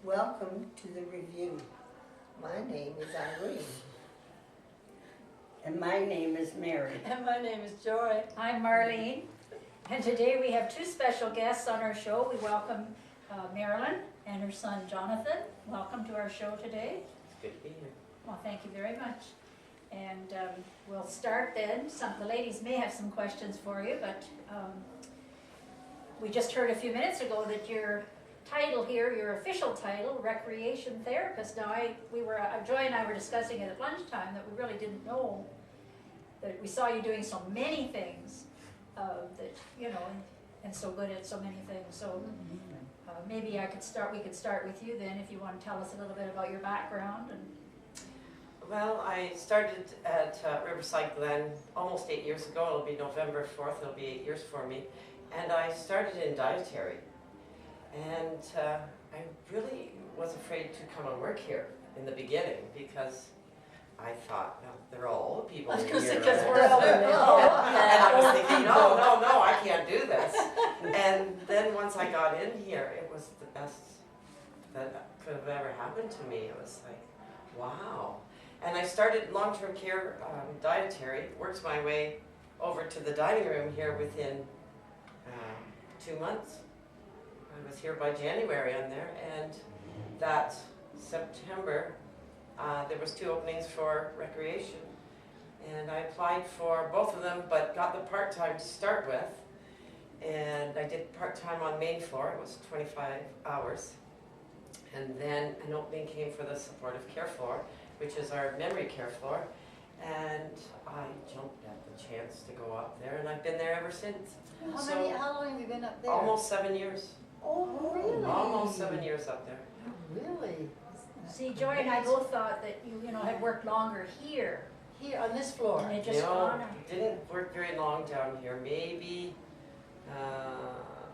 Welcome to the review. My name is Irene. And my name is Mary. And my name is Joy. I'm Marlene, and today we have two special guests on our show. We welcome Marilyn and her son Jonathan. Welcome to our show today. It's good to be here. Well, thank you very much. And we'll start then. The ladies may have some questions for you, but we just heard a few minutes ago that your title here, your official title, recreation therapist. Now, Joy and I were discussing it at lunchtime that we really didn't know that we saw you doing so many things that and so good at so many things. So maybe we could start with you then, if you want to tell us a little bit about your background. And Well, I started at Riverside Glen almost 8 years ago. It'll be November 4th. It'll be 8 years for me. And I started in dietary. And I really was afraid to come and work here in the beginning because I thought, well, they're all old people in here. Because right? we're older. And I was thinking, no, I can't do this. And then once I got in here, it was the best that could have ever happened to me. It was like, wow. And I started long-term care dietary, worked my way over to the dining room here within 2 months. I was here by January on there, and that September there was 2 openings for recreation, and I applied for both of them, but got the part-time to start with, and I did part-time on main floor. It was 25 hours, and then an opening came for the supportive care floor, which is our memory care floor, and I jumped at the chance to go up there, and I've been there ever since. How long have you been up there? Almost 7 years. Oh, really? Almost 7 years up there. Really? see, Joy and I both thought that you had worked longer here. Here on this floor? And it just No, gone. didn't work very long down here. Maybe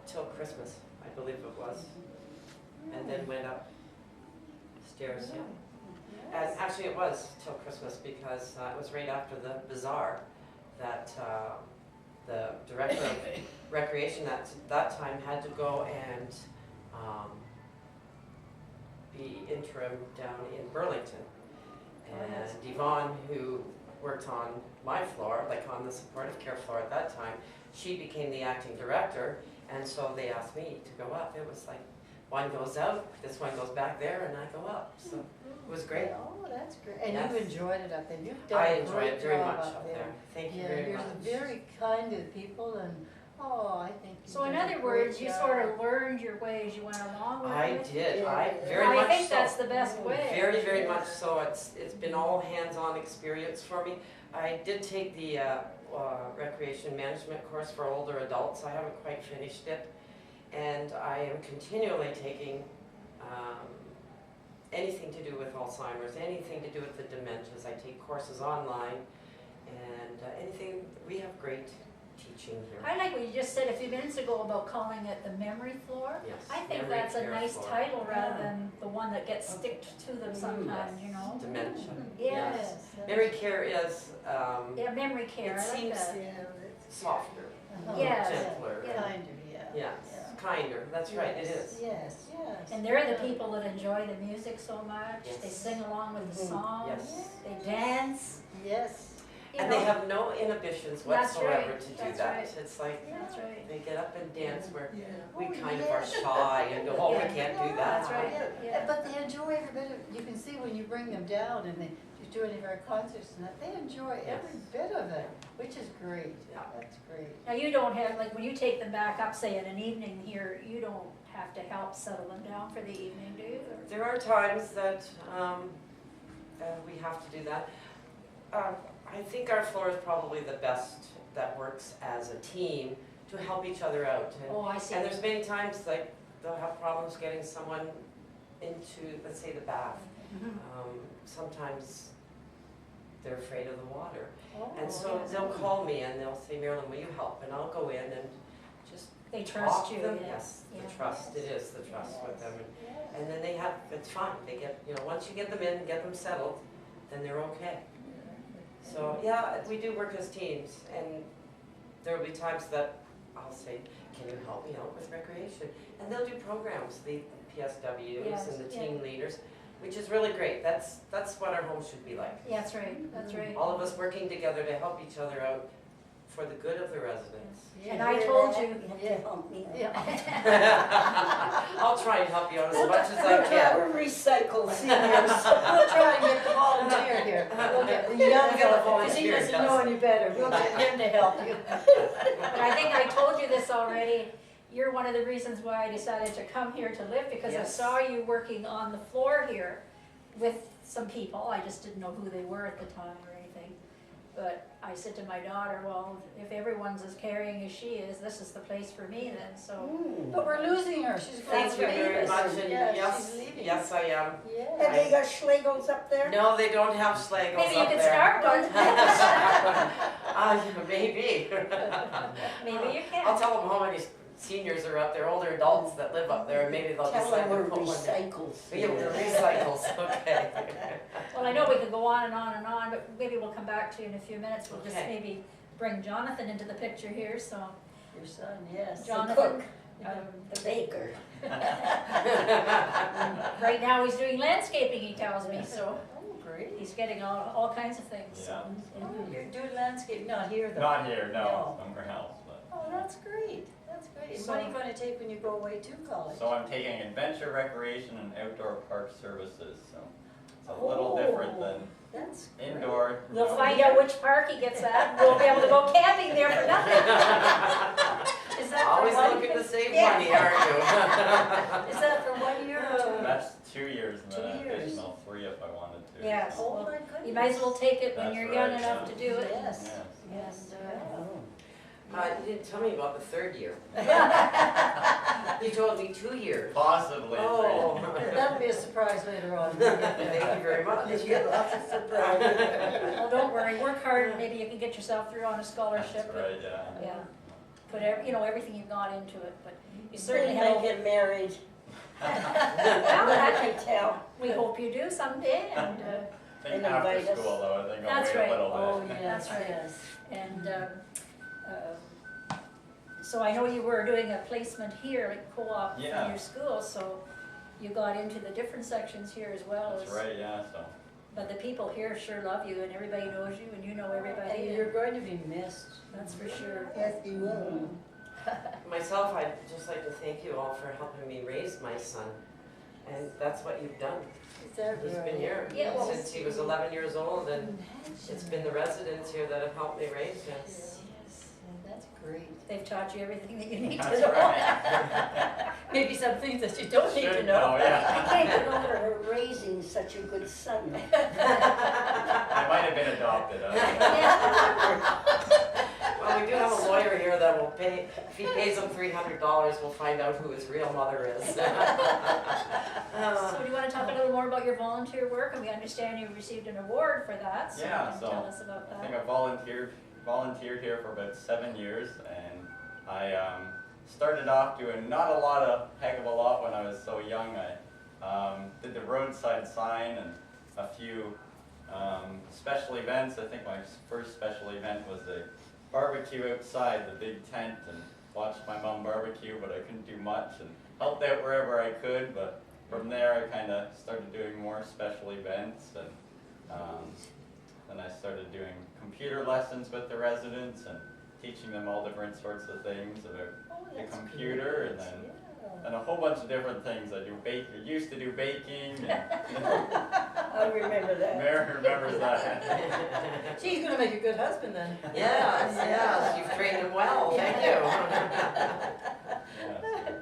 till Christmas, I believe it was, and then went up stairs. Yeah. And actually, it was till Christmas because it was right after the bazaar that the director of recreation that time had to go and be interim down in Burlington. And Yvonne, who worked on my floor, like on the supportive care floor at that time, she became the acting director, and so they asked me to go up. It was like, one goes out, this one goes back there, and I go up. So it was great. Oh, that's great. And Yes. you enjoyed it up there. You've done I a enjoy great it very job much up up there. there. Thank you Yeah, very you're much. very kind to the people, and I think you've So in done a other great words, you job. sort of learned your way as you went along with I it? did. I Yeah. very I much think so. that's the best way. Very, very much so. It's been all hands-on experience for me. I did take the recreation management course for older adults. I haven't quite finished it, and I am continually taking anything to do with Alzheimer's, anything to do with the dementias. I take courses online, and anything. We have great teaching here. I like what you just said a few minutes ago about calling it the memory floor. Yes. I think memory that's a care nice floor. title rather than the one that gets sticked to them sometimes, Dementia. Yes. Memory care is Yeah, memory care, It I like seems- that. Yeah, that's softer, Yes. gentler. Yeah. Kinder, yeah. Yes, kinder. That's right. It is. Yes, yes. And they're the people that enjoy the music so much. Yes. They sing along with the songs. Yes. They dance. Yes. you And know. they have no inhibitions That's whatsoever right, to do that's that. right. It's like That's right. they get up and dance where yeah. we Oh, kind of yeah. are shy and go, oh, Yeah. we can't do that. That's right. Yeah, Yeah. but they enjoy every bit of, you can see when you bring them down and they do any of our concerts and that, they enjoy every bit of it, which is great. Yeah. That's great. Now you don't have, like when you take them back up, say in an evening here, you don't have to help settle them down for the evening, do you? Or- There are times that we have to do that. I think our floor is probably the best that works as a team to help each other out. Oh, I see. And there's many times like they'll have problems getting someone into, let's say, the bath. Mhm. Sometimes they're afraid of the water. Oh, And so yes. they'll call me and they'll say, Marilyn, will you help? And I'll go in and just They talk trust to you, them. yeah. Yes, Yeah. the trust, it is the trust with them. Yes. And then they have, it's fine, they get, once you get them in and get them settled, then they're okay. So, yeah, we do work as teams, and there will be times that I'll say, can you help me out with recreation? And they'll do programs. The PSWs Yes, and the yeah. team leaders, which is really great. That's what our home should be like. Yeah, that's right, that's right. All of us working together to help each other out for the good of the residents. And I told you, You have to help me. Yeah. I'll try and help you out as much as I can. We're recycled seniors. We'll try and get the volunteer here. We'll get the young We'll get the fellow, because he volunteer, doesn't know any better. We'll get him to help you. but I think I told you this already. You're one of the reasons why I decided to come here to live, because I Yes. saw you working on the floor here with some people. I just didn't know who they were at the time or anything. But I said to my daughter, well, if everyone's as caring as she is, this is the place for me then, so. But we're losing her. She's going Thank to you leave very us. much, and Yeah, yes, she's leaving. yes I am. Have Yeah. they got Schlegels up there? No, they don't have Schlegels Maybe you up could there. start one. Maybe. Maybe you can. I'll tell them how many seniors are up there, older adults that live up there, and maybe they'll Tell decide them to we're put one there. recycled. Yeah, we're recycles, okay. Well, I know we could go on and on and on, but maybe we'll come back to you in a few minutes. We'll just Okay. maybe bring Jonathan into the picture here, so. Your son, yes. Jonathan, The baker. right now he's doing landscaping, he tells me, so Oh, great. he's getting all kinds of things, so. Oh, you're doing landscape, not here though. Not here, No. no, somewhere else, but. Oh, that's great. That's great. And what are you going to take when you go away to college? So I'm taking adventure, recreation, and outdoor park services, so it's a little different than That's great. indoor. We'll find out which park he gets at, we'll be able to go camping there for nothing. Is that for Always one? looking to save Yeah. money, aren't you? Is that for 1 year or 2? That's 2 years and 2 then an years. additional 3 if I wanted to. Yes. so- Oh, my goodness. You might as well take it when That's you're young right, enough yeah. to do it. Yes. Yes. Yes. You didn't tell me about the third year. You told me 2 years. Possibly. Oh, That'll be a surprise later on. thank you very much. You get lots of surprises. Well, don't worry, work hard, and maybe you can get yourself through on a scholarship. That's but- right, yeah. Yeah, put everything you've got into it, but you They certainly might have, get married. well, I that- can tell. we hope you do someday, and, I think And invite after us. school though, I think I'll That's wait right. a little Oh, bit. yes, That's right. yes. and, so I know you were doing a placement here at co-op for Yeah. your school, so you got into the different sections here as well That's as, right, yeah, so. but the people here sure love you, and everybody knows you, and you know And everybody, you're going to be missed. that's for sure. Yes, you will. Myself, I'd just like to thank you all for helping me raise my son. And that's what you've done. Is that He's right? been here Yeah, well- since he was 11 years old, and it's been the residents here that have helped me raise him. Yes, that's great. They've taught you everything that you need to That's know. right. Maybe some things that you don't need to Should know. know, yeah. I can't get over her raising such a good son. I might have been adopted, I don't know. Well, we do have a lawyer here that will pay, if he pays him $300, we'll find out who his real mother is. So do you want to talk a little more about your volunteer work? And we understand you received an award for that, so you Yeah, can so tell us about I think that. I volunteered here for about 7 years, and I started off doing not a lot of heck of a lot when I was so young. I did the roadside sign and a few special events. I think my first special event was the barbecue outside, the big tent, and watched my mom barbecue, but I couldn't do much, and helped out wherever I could. But from there I kind of started doing more special events, and then I started doing computer lessons with the residents and teaching them all different sorts of things about Oh, the that's computer, great. and then Yeah. and a whole bunch of different things. I used to do baking, and I remember that. Mary remembers that. Gee, he's gonna make a good husband then. Yes, yes, you've trained him well, thank you. Yeah, so-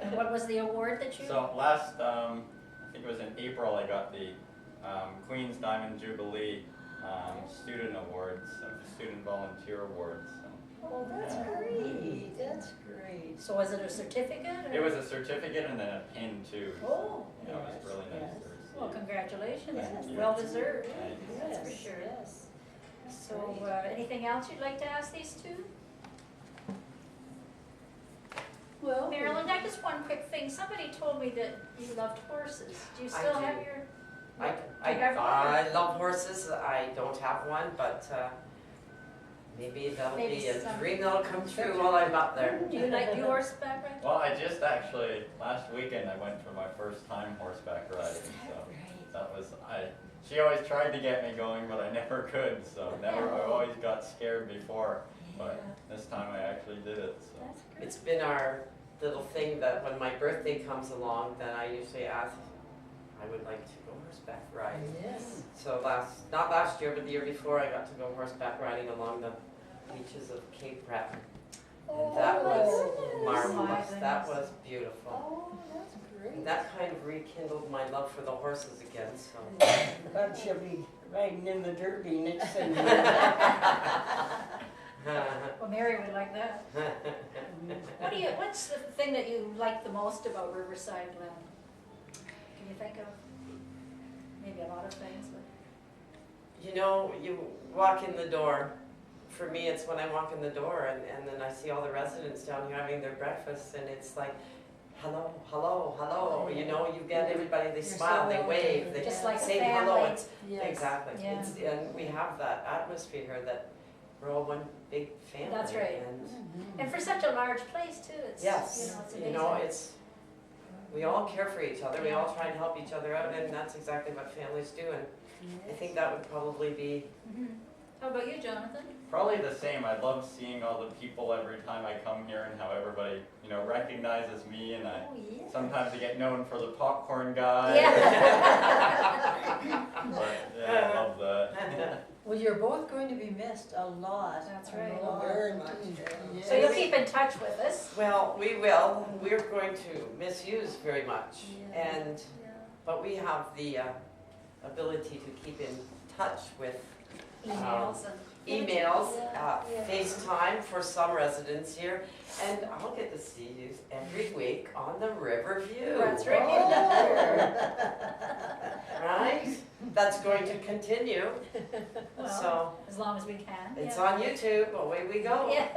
And what was the award that you? So last, I think it was in April, I got the Queen's Diamond Jubilee Student Awards, Student Volunteer Awards. So Oh, that's Yeah. great, that's great. So was it a certificate? Or? it was a certificate and then a pin too. Oh, Yeah, it was yes, really nice yes. to receive. Well, congratulations, Yes. it's well deserved, Thanks. that's for Yes, sure. yes. So, anything else you'd like to ask these two? Well, Marilyn, I just one quick thing, somebody told me that you loved horses, do you I still do. have your? I Do you have one? I love horses, I don't have one, but Maybe that'll Maybe be a some- dream that'll come true while I'm up there. Do you like do horseback riding? Well, I just actually, last weekend, I went for my first time horseback riding, so that was, she always tried to get me going, but I never could, so I always got scared before, but this time I actually did it, so. That's great. It's been our little thing that when my birthday comes along, then I usually ask, I would like to go horseback riding. Yes. So not last year, but the year before, I got to go horseback riding along the beaches of Cape Breton. And that Oh, was my marvelous, goodness. that was beautiful. Oh, that's great. And that kind of rekindled my love for the horses again, so. But she'll be riding in the derby next Sunday. Well, Mary would like that. What's the thing that you like the most about Riverside Glen? Can you think of maybe a lot of things, but You know, you walk in the door. For me, it's when I walk in the door and then I see all the residents down here having their breakfast and it's like, hello, hello, hello. You know, you get everybody, they smile, they wave, they just like a say family. hello. It's, Yes. exactly. Yeah. And we have that atmosphere here that we're all one big family. That's right. And Mhm. And for such a large place too, it's, yes, it's you amazing. know, we all care for each other. We all try and help each other out and that's exactly what families do. And I think that would probably be, Mhm. How about you, Jonathan? Probably the same. I love seeing all the people every time I come here and how everybody, recognizes me and Oh, yeah. sometimes I get known for the popcorn guy. But yeah, I love that. Well, you're both going to be missed a lot. That's A right. lot. Very much. Yes. So you'll keep in touch with us. well, we will. We're going to misuse very much. Yeah. And but we have the ability to keep in touch with Emails and. emails, Yeah, yeah. FaceTime for some residents here, and I'll get to see you every week on the Riverview. That's right. Right? That's going to continue. Well, So as long as we can. it's yeah. on YouTube. Away we go. Yeah.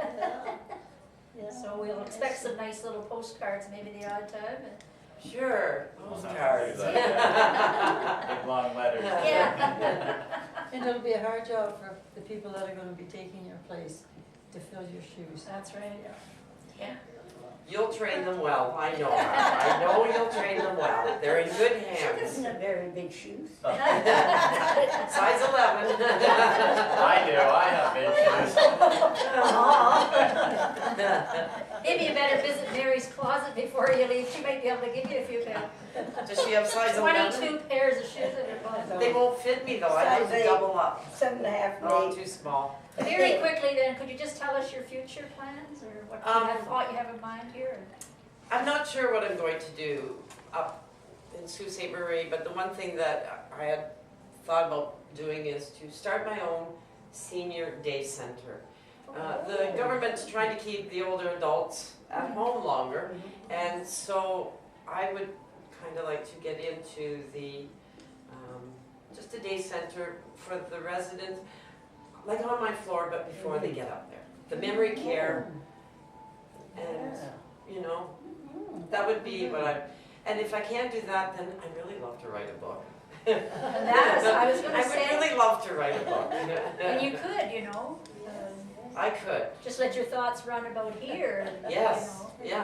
Yeah. So we'll expect some nice little postcards, maybe the odd time. Sure. Postcards. Big long letters. Yeah. And it'll be a hard job for the people that are going to be taking your place to fill your shoes. That's right. Yeah. You'll train them well. I know that. I know you'll train them well. They're in good She hands. doesn't have very big shoes. Size 11. I do. I have big shoes. Maybe you better visit Mary's closet before you leave. She might be able to give you a few pairs. Does she have size 11? 22 pairs of shoes in her closet. They won't fit me though. I have Size to 8. double up. 7.5 Oh, and 8. too small. Very quickly then, could you just tell us your future plans or what you have thought you have in mind here? I'm not sure what I'm going to do up in Sault Ste. Marie, but the one thing that I had thought about doing is to start my own senior day center. The government's trying to keep the older adults at home longer, and so I would kind of like to get into the, just a day center for the residents, like on my floor, but before they get up there. The memory care, and, you know, that would be what and if I can't do that, then I'd really love to write a book. And I was going to I would say, really love to write a book. and you could, I could, just let your thoughts run about here. And, yes, you know,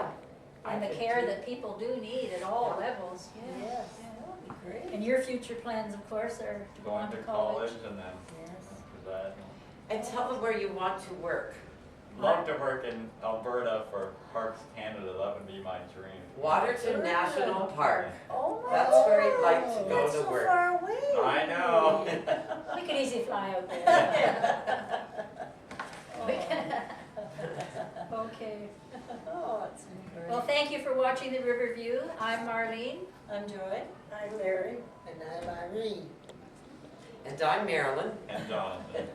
yeah. And the care that people do need at all levels. Yeah. Yes. Yeah. That would be great. And your future plans, of course, are to go Going on to to college and then Yes. after that. And tell them where you want to work. Love to work in Alberta for Parks Canada. That would be my dream. Waterton National Park. Oh, That's where he'd like to go that's to so work. far away. I know. We could easily fly out there. We can- Okay. Oh, it's great. Well, thank you for watching the Riverview. I'm Marlene. I'm Joy. I'm Larry. And I'm Irene. And I'm Marilyn. And Jonathan.